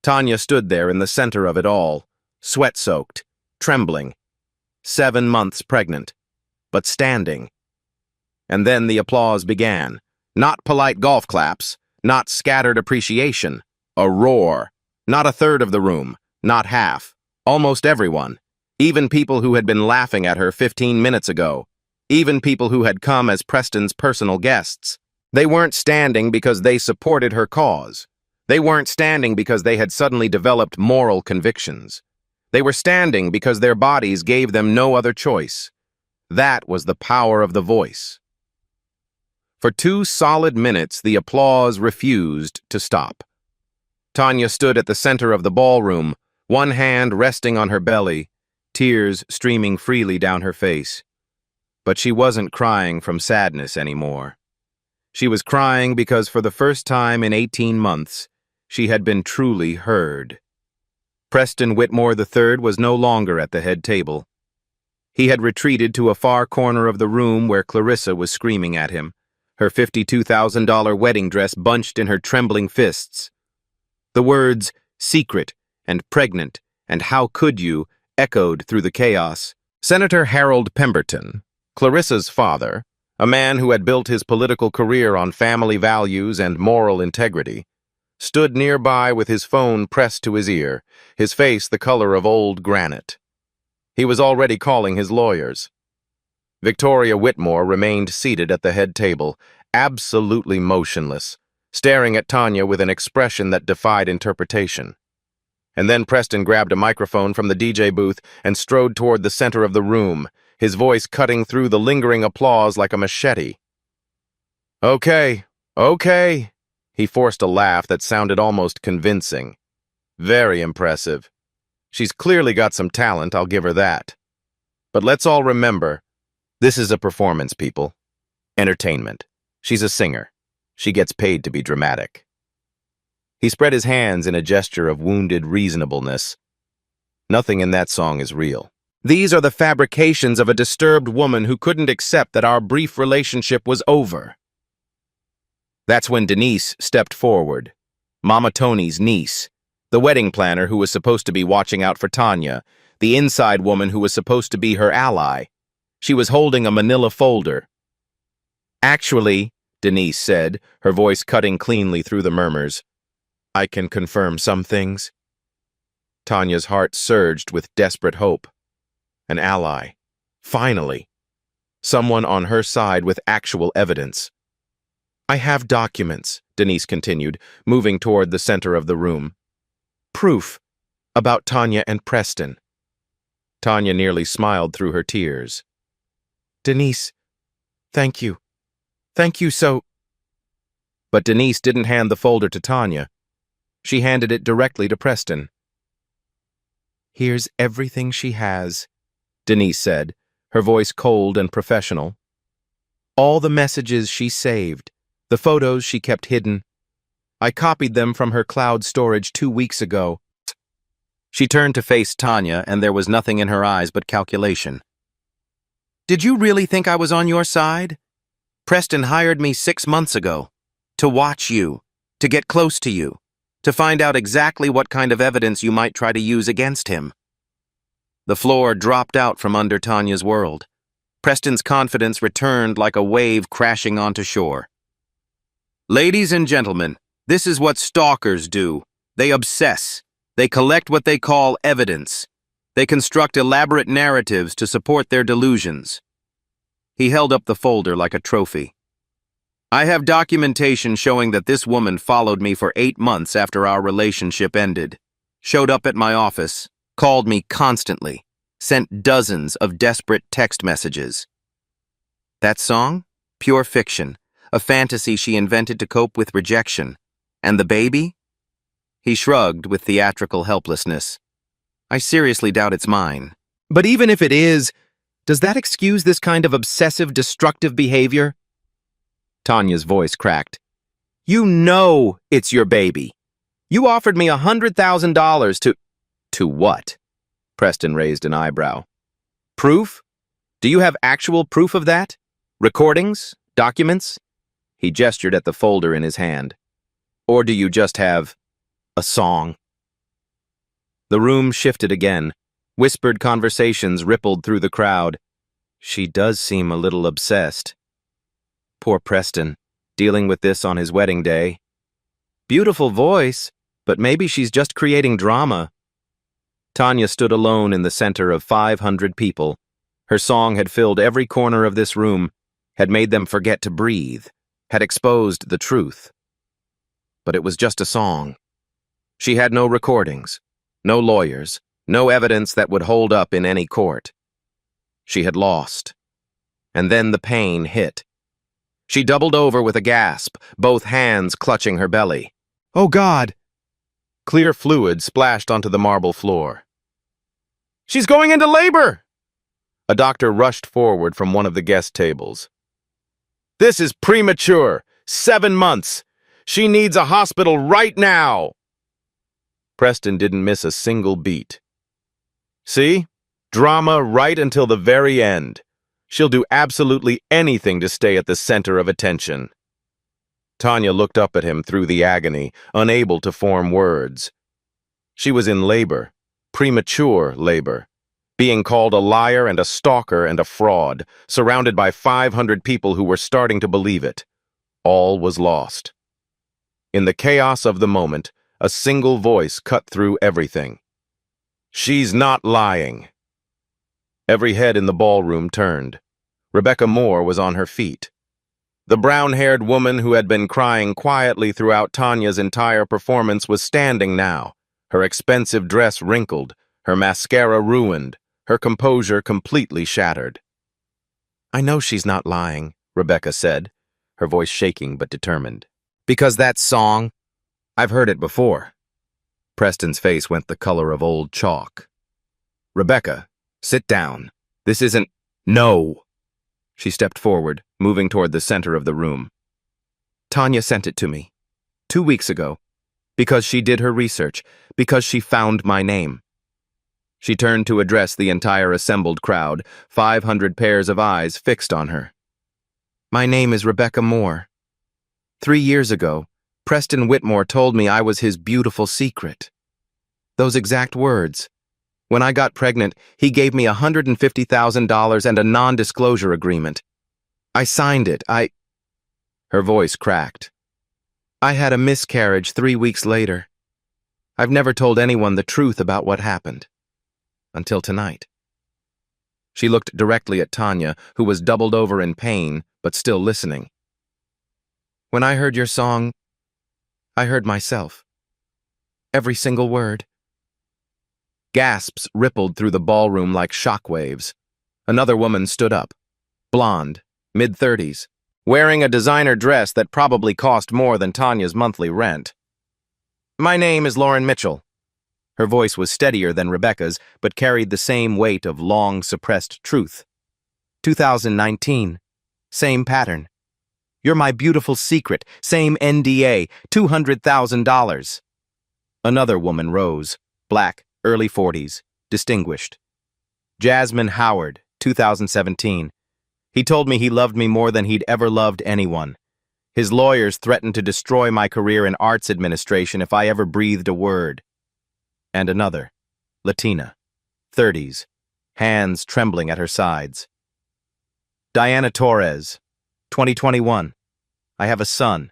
Tanya stood there in the center of it all, sweat-soaked, trembling, 7 months pregnant, but standing. And then the applause began. Not polite golf claps, not scattered appreciation, a roar. Not a third of the room, not half, almost everyone, even people who had been laughing at her 15 minutes ago. Even people who had come as Preston's personal guests. They weren't standing because they supported her cause. They weren't standing because they had suddenly developed moral convictions. They were standing because their bodies gave them no other choice. That was the power of the voice. For 2 solid minutes, the applause refused to stop. Tanya stood at the center of the ballroom, one hand resting on her belly, tears streaming freely down her face. But she wasn't crying from sadness anymore. She was crying because for the first time in 18 months, she had been truly heard. Preston Whitmore III was no longer at the head table. He had retreated to a far corner of the room where Clarissa was screaming at him, her $52,000 wedding dress bunched in her trembling fists. The words, secret and pregnant and how could you, echoed through the chaos. Senator Harold Pemberton, Clarissa's father, a man who had built his political career on family values and moral integrity, stood nearby with his phone pressed to his ear, his face the color of old granite. He was already calling his lawyers. Victoria Whitmore remained seated at the head table, absolutely motionless, staring at Tanya with an expression that defied interpretation. And then Preston grabbed a microphone from the DJ booth and strode toward the center of the room, his voice cutting through the lingering applause like a machete. Okay. He forced a laugh that sounded almost convincing. Very impressive. She's clearly got some talent, I'll give her that. But let's all remember, this is a performance, people. Entertainment. She's a singer. She gets paid to be dramatic. He spread his hands in a gesture of wounded reasonableness. Nothing in that song is real. These are the fabrications of a disturbed woman who couldn't accept that our brief relationship was over. That's when Denise stepped forward. Mama Tony's niece, the wedding planner who was supposed to be watching out for Tanya, the inside woman who was supposed to be her ally. She was holding a manila folder. Actually, Denise said, her voice cutting cleanly through the murmurs, I can confirm some things. Tanya's heart surged with desperate hope. An ally. Finally. Someone on her side with actual evidence. I have documents, Denise continued, moving toward the center of the room. Proof about Tanya and Preston. Tanya nearly smiled through her tears. Denise, thank you. Thank you so... But Denise didn't hand the folder to Tanya. She handed it directly to Preston. Here's everything she has, Denise said, her voice cold and professional. All the messages she saved, the photos she kept hidden. I copied them from her cloud storage 2 weeks ago. She turned to face Tanya, and there was nothing in her eyes but calculation. Did you really think I was on your side? Preston hired me 6 months ago. To watch you, to get close to you, to find out exactly what kind of evidence you might try to use against him. The floor dropped out from under Tanya's world. Preston's confidence returned like a wave crashing onto shore. Ladies and gentlemen, this is what stalkers do. They obsess. They collect what they call evidence. They construct elaborate narratives to support their delusions. He held up the folder like a trophy. I have documentation showing that this woman followed me for 8 months after our relationship ended, showed up at my office, called me constantly, sent dozens of desperate text messages. That song? Pure fiction, a fantasy she invented to cope with rejection. And the baby? He shrugged with theatrical helplessness. I seriously doubt it's mine. But even if it is, does that excuse this kind of obsessive, destructive behavior? Tanya's voice cracked. You know it's your baby. You offered me $100,000 to... To what? Preston raised an eyebrow. Proof? Do you have actual proof of that? Recordings? Documents? He gestured at the folder in his hand. Or do you just have a song? The room shifted again. Whispered conversations rippled through the crowd. She does seem a little obsessed. Poor Preston, dealing with this on his wedding day. Beautiful voice, but maybe she's just creating drama. Tanya stood alone in the center of 500 people. Her song had filled every corner of this room, had made them forget to breathe, had exposed the truth. But it was just a song. She had no recordings, no lawyers, no evidence that would hold up in any court. She had lost. And then the pain hit. She doubled over with a gasp, both hands clutching her belly. Oh, God! Clear fluid splashed onto the marble floor. She's going into labor! A doctor rushed forward from one of the guest tables. This is premature. 7 months. She needs a hospital right now! Preston didn't miss a single beat. See? Drama right until the very end. She'll do absolutely anything to stay at the center of attention. Tanya looked up at him through the agony, unable to form words. She was in labor, premature labor, being called a liar and a stalker and a fraud, surrounded by 500 people who were starting to believe it. All was lost. In the chaos of the moment, a single voice cut through everything. She's not lying. Every head in the ballroom turned. Rebecca Moore was on her feet. The brown-haired woman who had been crying quietly throughout Tanya's entire performance was standing now, her expensive dress wrinkled, her mascara ruined, her composure completely shattered. I know she's not lying, Rebecca said, her voice shaking but determined. Because that song, I've heard it before. Preston's face went the color of old chalk. Rebecca, sit down. This isn't— No! She stepped forward, moving toward the center of the room. Tanya sent it to me 2 weeks ago, because she did her research, because she found my name. She turned to address the entire assembled crowd, 500 pairs of eyes fixed on her. My name is Rebecca Moore. 3 years ago, Preston Whitmore told me I was his beautiful secret. Those exact words. When I got pregnant, he gave me $150,000 and a non-disclosure agreement. I signed it. Her voice cracked. I had a miscarriage 3 weeks later. I've never told anyone the truth about what happened. Until tonight. She looked directly at Tanya, who was doubled over in pain, but still listening. When I heard your song, I heard myself. Every single word. Gasps rippled through the ballroom like shockwaves. Another woman stood up. Blonde, mid-30s, wearing a designer dress that probably cost more than Tanya's monthly rent. My name is Lauren Mitchell. Her voice was steadier than Rebecca's, but carried the same weight of long-suppressed truth. 2019. Same pattern. You're my beautiful secret. Same NDA. $200,000. Another woman rose. Black, early 40s. Distinguished. Jasmine Howard, 2017. He told me he loved me more than he'd ever loved anyone. His lawyers threatened to destroy my career in arts administration if I ever breathed a word. And another, Latina, 30s, hands trembling at her sides. Diana Torres, 2021. I have a son,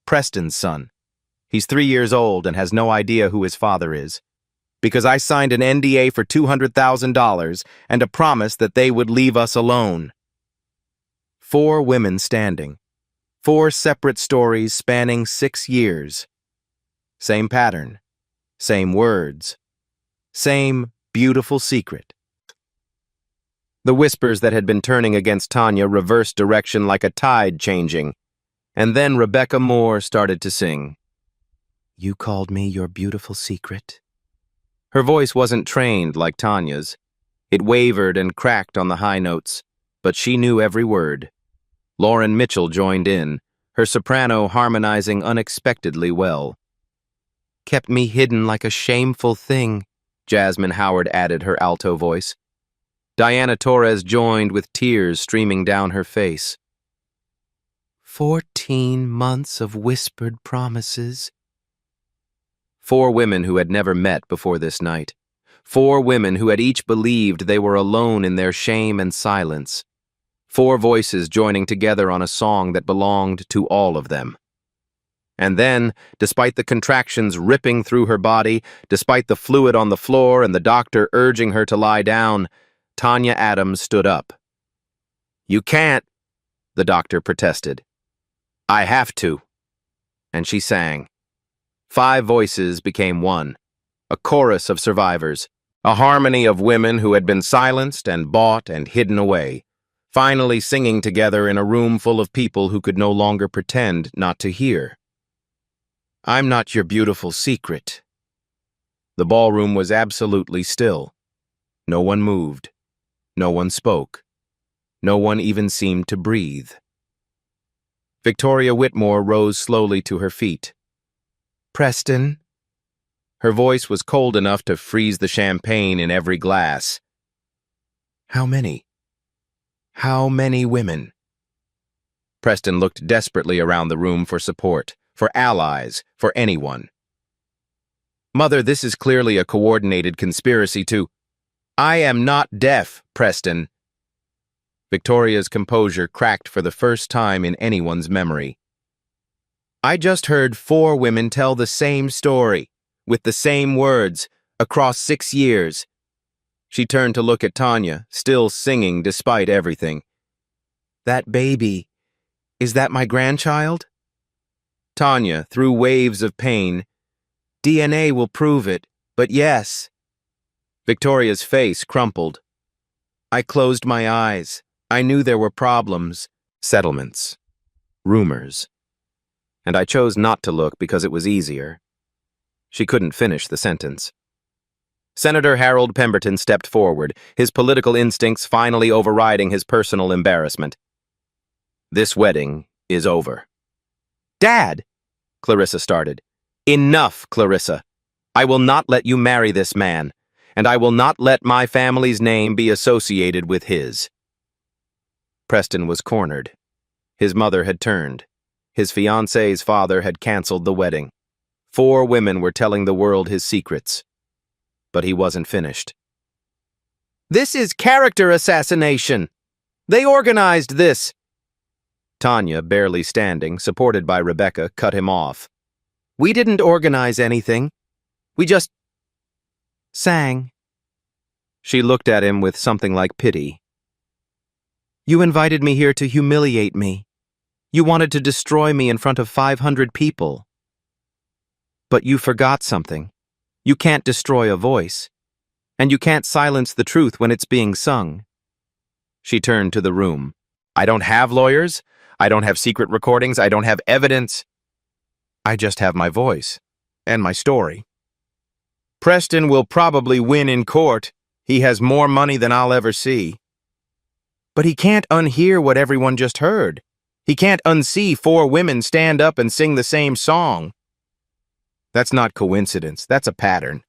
Preston's son. He's 3 years old and has no idea who his father is. Because I signed an NDA for $200,000 and a promise that they would leave us alone. 4 women standing. 4 separate stories spanning 6 years. Same pattern. Same words. Same beautiful secret. The whispers that had been turning against Tanya reversed direction like a tide changing, and then Rebecca Moore started to sing. You called me your beautiful secret. Her voice wasn't trained like Tanya's. It wavered and cracked on the high notes, but she knew every word. Lauren Mitchell joined in, her soprano harmonizing unexpectedly well. Kept me hidden like a shameful thing, Jasmine Howard added, her alto voice. Diana Torres joined with tears streaming down her face. 14 months of whispered promises. 4 women who had never met before this night. 4 women who had each believed they were alone in their shame and silence. 4 voices joining together on a song that belonged to all of them. And then, despite the contractions ripping through her body, despite the fluid on the floor and the doctor urging her to lie down, Tanya Adams stood up. You can't, the doctor protested. I have to. And she sang. 5 voices became one, a chorus of survivors, a harmony of women who had been silenced and bought and hidden away, finally singing together in a room full of people who could no longer pretend not to hear. I'm not your beautiful secret. The ballroom was absolutely still. No one moved. No one spoke. No one even seemed to breathe. Victoria Whitmore rose slowly to her feet. Preston? Her voice was cold enough to freeze the champagne in every glass. How many? How many women? Preston looked desperately around the room for support, for allies, for anyone. Mother, this is clearly a coordinated conspiracy to— I am not deaf, Preston. Victoria's composure cracked for the first time in anyone's memory. I just heard 4 women tell the same story, with the same words, across 6 years. She turned to look at Tanya, still singing despite everything. That baby, is that my grandchild? Tanya, through waves of pain. DNA will prove it, but yes. Victoria's face crumpled. I closed my eyes. I knew there were problems, settlements, rumors. And I chose not to look because it was easier. She couldn't finish the sentence. Senator Harold Pemberton stepped forward, his political instincts finally overriding his personal embarrassment. "This wedding is over." "Dad!" Clarissa started. "Enough, Clarissa. I will not let you marry this man, and I will not let my family's name be associated with his." Preston was cornered. His mother had turned. His fiancée's father had canceled the wedding. 4 women were telling the world his secrets. But he wasn't finished. "This is character assassination. They organized this." Tanya, barely standing, supported by Rebecca, cut him off. "We didn't organize anything. We just sang." She looked at him with something like pity. "You invited me here to humiliate me. You wanted to destroy me in front of 500 people. But you forgot something. You can't destroy a voice. And you can't silence the truth when it's being sung." She turned to the room. "I don't have lawyers. I don't have secret recordings. I don't have evidence. I just have my voice and my story. Preston will probably win in court. He has more money than I'll ever see. But he can't unhear what everyone just heard. He can't unsee 4 women stand up and sing the same song. That's not coincidence. That's a pattern.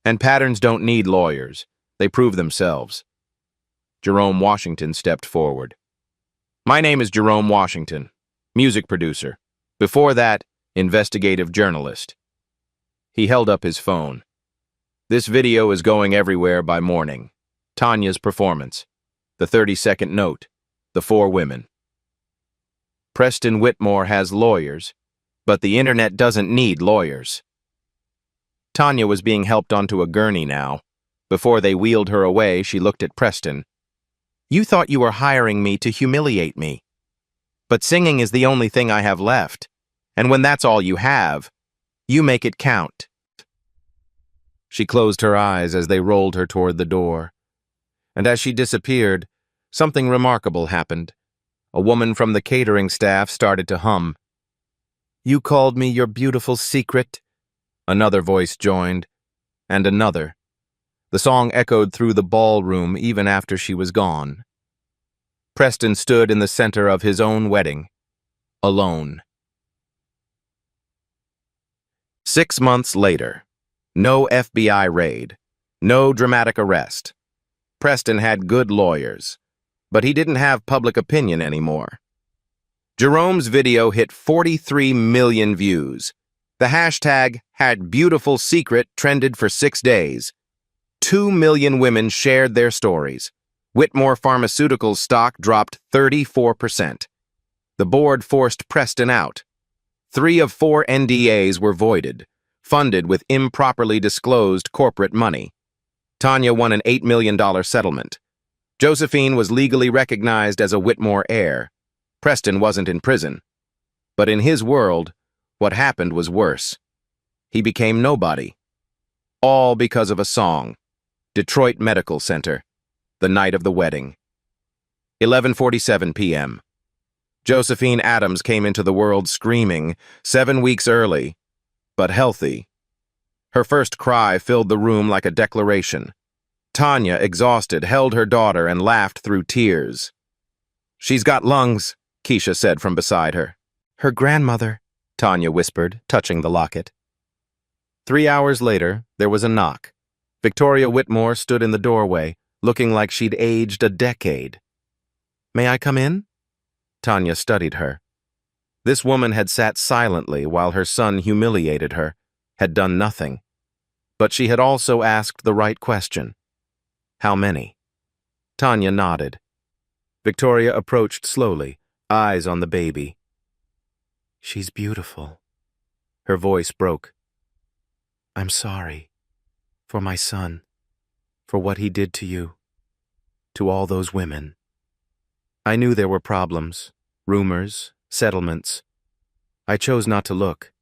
And patterns don't need lawyers. They prove themselves." Jerome Washington stepped forward. "My name is Jerome Washington, music producer. Before that, investigative journalist." He held up his phone. "This video is going everywhere by morning. Tanya's performance. The 30-second note. The 4 women. Preston Whitmore has lawyers, but the internet doesn't need lawyers." Tanya was being helped onto a gurney now. Before they wheeled her away, she looked at Preston. "You thought you were hiring me to humiliate me. But singing is the only thing I have left. And when that's all you have, you make it count." She closed her eyes as they rolled her toward the door. And as she disappeared, something remarkable happened. A woman from the catering staff started to hum. "You called me your beautiful secret." Another voice joined, and another. The song echoed through the ballroom even after she was gone. Preston stood in the center of his own wedding, alone. 6 months later. No FBI raid. No dramatic arrest. Preston had good lawyers, but he didn't have public opinion anymore. Jerome's video hit 43 million views. The hashtag #HadBeautifulSecret trended for 6 days. 2 million women shared their stories. Whitmore Pharmaceuticals stock dropped 34%. The board forced Preston out. 3 of 4 NDAs were voided, funded with improperly disclosed corporate money. Tanya won an $8 million settlement. Josephine was legally recognized as a Whitmore heir. Preston wasn't in prison. But in his world, what happened was worse. He became nobody. All because of a song. Detroit Medical Center. The night of the wedding. 11:47 p.m. Josephine Adams came into the world screaming, 7 weeks early, but healthy. Her first cry filled the room like a declaration. Tanya, exhausted, held her daughter and laughed through tears. "She's got lungs," Keisha said from beside her. "Her grandmother," Tanya whispered, touching the locket. 3 hours later, there was a knock. Victoria Whitmore stood in the doorway, looking like she'd aged a decade. "May I come in?" Tanya studied her. This woman had sat silently while her son humiliated her, had done nothing. But she had also asked the right question. How many? Tanya nodded. Victoria approached slowly, eyes on the baby. "She's beautiful." Her voice broke. "I'm sorry. For my son. For what he did to you. To all those women. I knew there were problems, rumors, settlements. I chose not to look.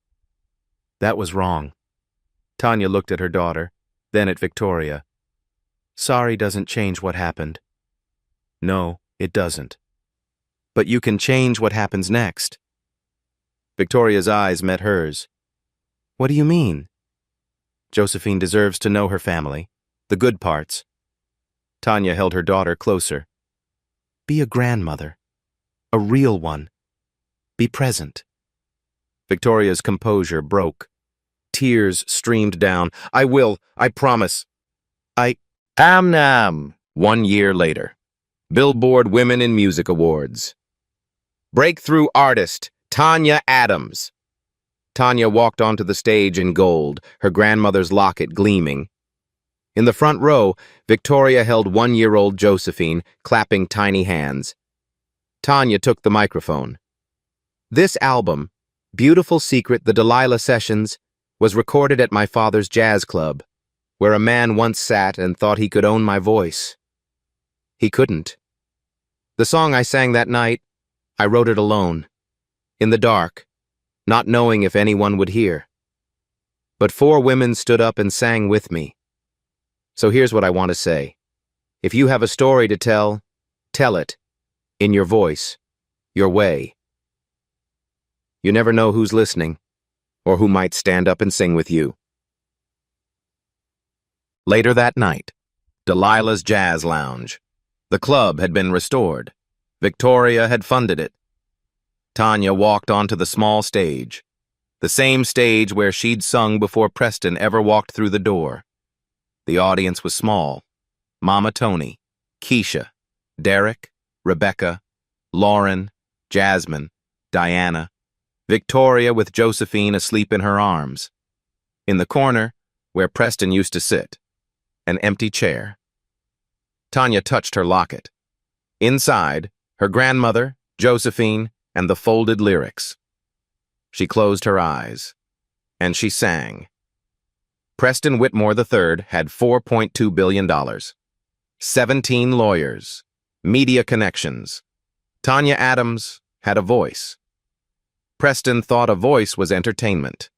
That was wrong." Tanya looked at her daughter, then at Victoria. "Sorry doesn't change what happened." "No, it doesn't. But you can change what happens next." Victoria's eyes met hers. "What do you mean?" Josephine deserves to know her family, the good parts. Tanya held her daughter closer. Be a grandmother. A real one. Be present. Victoria's composure broke. Tears streamed down. I will. I promise. Nam. 1 year later. Billboard Women in Music Awards. Breakthrough Artist, Tanya Adams. Tanya walked onto the stage in gold, her grandmother's locket gleaming. In the front row, Victoria held 1-year-old Josephine, clapping tiny hands. Tanya took the microphone. This album, Beautiful Secret, The Delilah Sessions, was recorded at my father's jazz club, where a man once sat and thought he could own my voice. He couldn't. The song I sang that night, I wrote it alone, in the dark, not knowing if anyone would hear. But 4 women stood up and sang with me. So here's what I want to say. If you have a story to tell it, in your voice, your way. You never know who's listening, or who might stand up and sing with you. Later that night, Delilah's Jazz Lounge. The club had been restored. Victoria had funded it. Tanya walked onto the small stage, the same stage where she'd sung before Preston ever walked through the door. The audience was small. Mama Tony, Keisha, Derek, Rebecca, Lauren, Jasmine, Diana, Victoria with Josephine asleep in her arms. In the corner, where Preston used to sit, an empty chair. Tanya touched her locket. Inside, her grandmother, Josephine, and the folded lyrics. She closed her eyes, and she sang. Preston Whitmore III had $4.2 billion, 17 lawyers, media connections. Tanya Adams had a voice. Preston thought a voice was entertainment,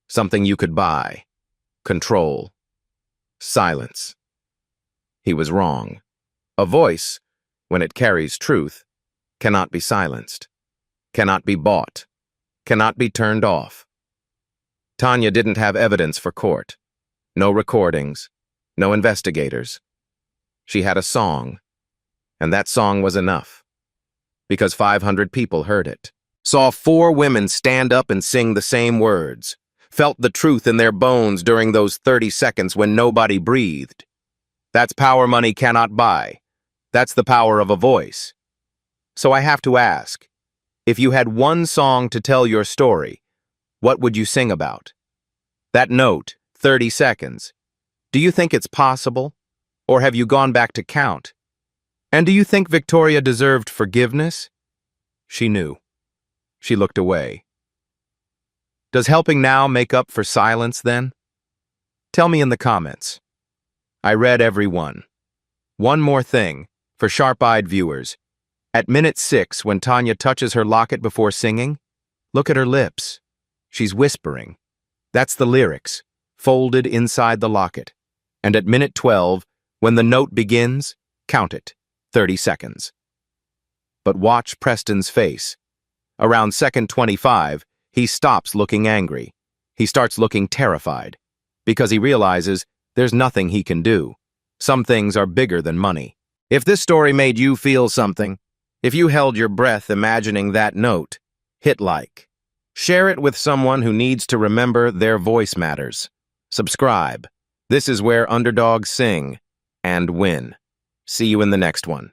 something you could buy, control, silence. He was wrong. A voice, when it carries truth, cannot be silenced, cannot be bought, cannot be turned off. Tanya didn't have evidence for court. No recordings, no investigators. She had a song, and that song was enough, because 500 people heard it, saw 4 women stand up and sing the same words, felt the truth in their bones during those 30 seconds when nobody breathed. That's power money cannot buy. That's the power of a voice. So I have to ask, if you had one song to tell your story, what would you sing about? That note, 30 seconds. Do you think it's possible? Or have you gone back to count? And do you think Victoria deserved forgiveness? She knew. She looked away. Does helping now make up for silence then? Tell me in the comments. I read every one. One more thing, for sharp-eyed viewers. At minute 6, when Tanya touches her locket before singing, look at her lips. She's whispering. That's the lyrics, folded inside the locket. And at minute 12, when the note begins, count it, 30 seconds. But watch Preston's face. Around second 25, he stops looking angry. He starts looking terrified, because he realizes there's nothing he can do. Some things are bigger than money. If this story made you feel something, if you held your breath imagining that note, hit like. Share it with someone who needs to remember their voice matters. Subscribe. This is where underdogs sing and win. See you in the next one.